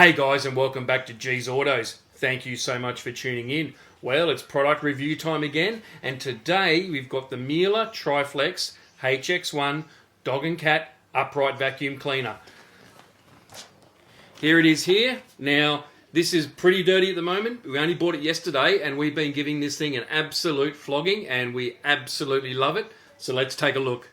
Hey guys, and welcome back to G's Autos. Thank you so much for tuning in. Well, it's product review time again, and today we've got the Miele Triflex HX1 Dog and Cat Upright Vacuum Cleaner. Here it is here. Now, this is pretty dirty at the moment. We only bought it yesterday, and we've been giving this thing an absolute flogging, and we absolutely love it. So let's take a look.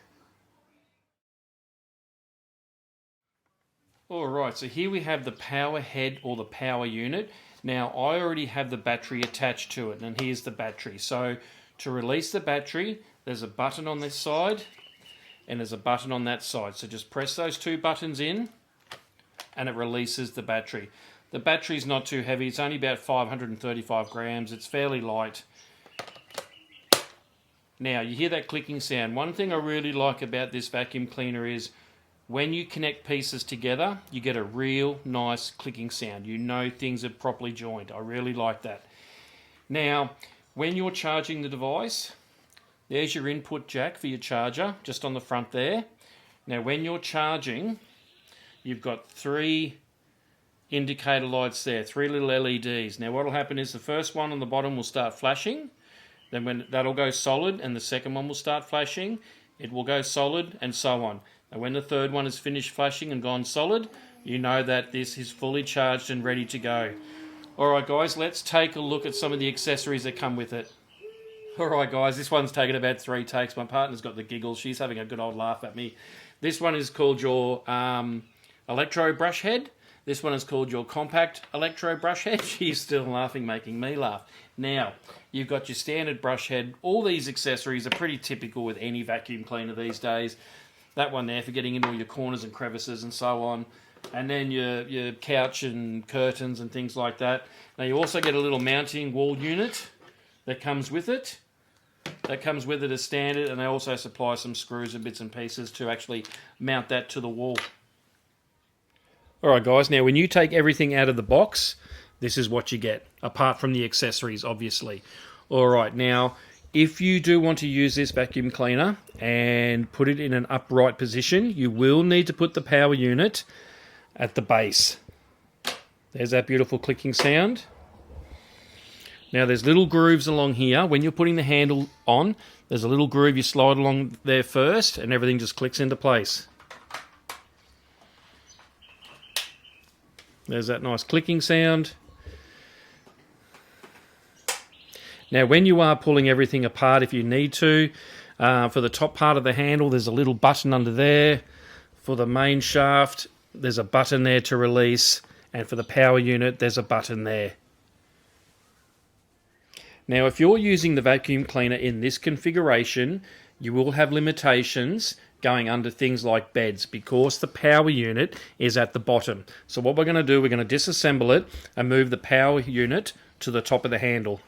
Alright, so here we have the power head or the power unit. Now I already have the battery attached to it, and here's the battery. So to release the battery, there's a button on this side and there's a button on that side. So just press those two buttons in and it releases the battery. The battery's not too heavy, it's only about 535 grams, it's fairly light. Now you hear that clicking sound. One thing I really like about this vacuum cleaner is when you connect pieces together, you get a real nice clicking sound. You know things are properly joined. I really like that. Now, when you're charging the device, there's your input jack for your charger, just on the front there. Now, when you're charging, you've got three indicator lights there, three little LEDs. Now, what will happen is the first one on the bottom will start flashing. Then when that'll go solid, and the second one will start flashing, it will go solid, and so on. And when the third one is finished flashing and gone solid, you know that this is fully charged and ready to go. Alright guys, let's take a look at some of the accessories that come with it. Alright guys, this one's taken about 3 takes. My partner's got the giggles. She's having a good old laugh at me. This one is called your electro brush head. This one is called your compact electro brush head. She's still laughing, making me laugh. Now, you've got your standard brush head. All these accessories are pretty typical with any vacuum cleaner these days. That one there for getting into all your corners and crevices and so on. And then your couch and curtains and things like that. Now you also get a little mounting wall unit that comes with it. That comes with it as standard, and they also supply some screws and bits and pieces to actually mount that to the wall. Alright guys, now when you take everything out of the box, this is what you get, apart from the accessories obviously. Alright, now if you do want to use this vacuum cleaner and put it in an upright position, you will need to put the power unit at the base. There's that beautiful clicking sound. Now there's little grooves along here. When you're putting the handle on, there's a little groove you slide along there first and everything just clicks into place. There's that nice clicking sound. Now, when you are pulling everything apart, if you need to, for the top part of the handle, there's a little button under there. For the main shaft, there's a button there to release. And for the power unit, there's a button there. Now, if you're using the vacuum cleaner in this configuration, you will have limitations going under things like beds because the power unit is at the bottom. So what we're going to do, we're going to disassemble it and move the power unit to the top of the handle.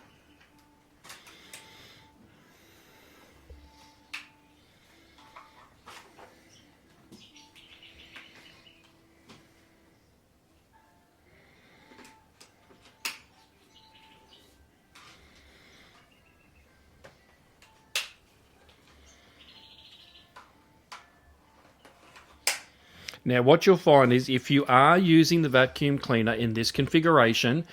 Now what you'll find is if you are using the vacuum cleaner in this configuration,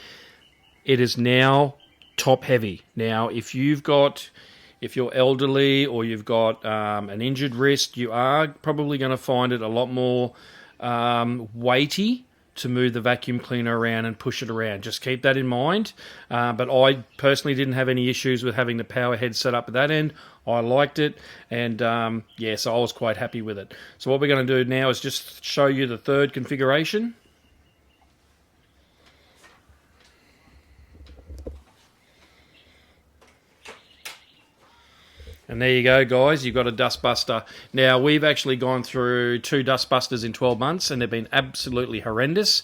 it is now top heavy. Now if you're elderly or you've got an injured wrist, you are probably going to find it a lot more weighty to move the vacuum cleaner around and push it around. Just keep that in mind. But I personally didn't have any issues with having the power head set up at that end. I liked it, and yeah, so I was quite happy with it. So what we're going to do now is just show you the third configuration. And there you go, guys. You've got a dustbuster. Now, we've actually gone through 2 dustbusters in 12 months, and they've been absolutely horrendous.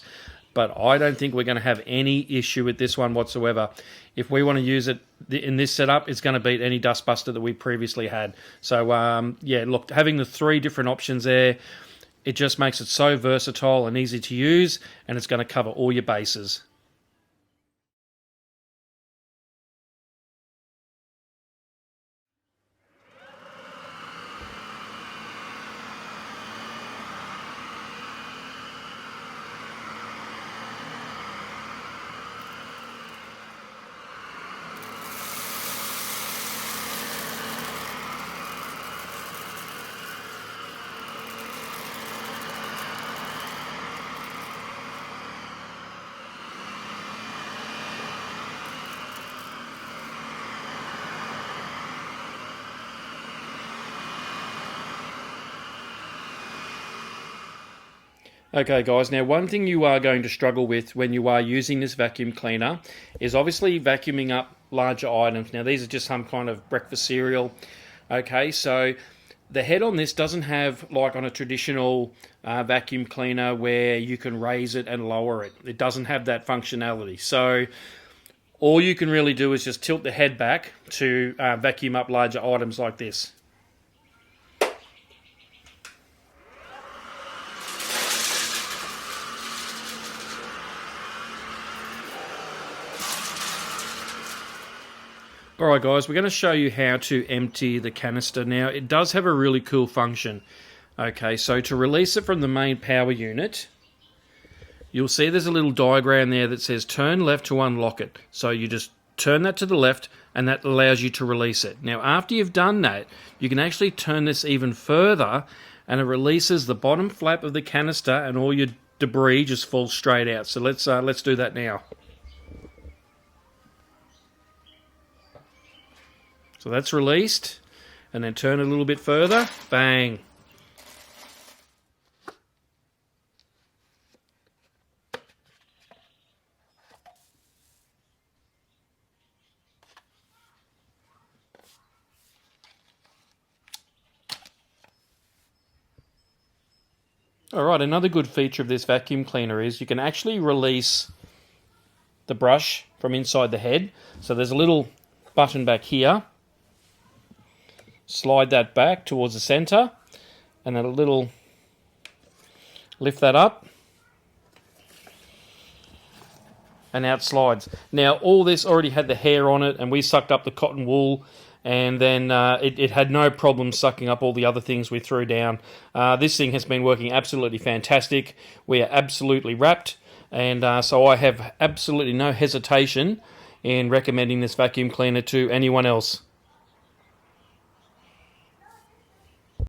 But I don't think we're going to have any issue with this one whatsoever. If we want to use it in this setup, it's going to beat any dustbuster that we previously had. So, yeah, look, having the 3 different options there, it just makes it so versatile and easy to use, and it's going to cover all your bases. Okay guys, now one thing you are going to struggle with when you are using this vacuum cleaner is obviously vacuuming up larger items. Now these are just some kind of breakfast cereal. Okay, so the head on this doesn't have, like on a traditional vacuum cleaner, where you can raise it and lower it. It doesn't have that functionality. So all you can really do is just tilt the head back to vacuum up larger items like this. Alright guys, we're going to show you how to empty the canister. Now it does have a really cool function. Okay, so to release it from the main power unit, you'll see there's a little diagram there that says turn left to unlock it. So you just turn that to the left and that allows you to release it. Now after you've done that, you can actually turn this even further and it releases the bottom flap of the canister and all your debris just falls straight out. So let's do that now. So that's released, and then turn a little bit further, bang. Alright, another good feature of this vacuum cleaner is you can actually release the brush from inside the head. So there's a little button back here. Slide that back towards the center and then a little lift that up and out slides. Now all this already had the hair on it and we sucked up the cotton wool and then it had no problem sucking up all the other things we threw down. This thing has been working absolutely fantastic. We are absolutely wrapped, and so I have absolutely no hesitation in recommending this vacuum cleaner to anyone else.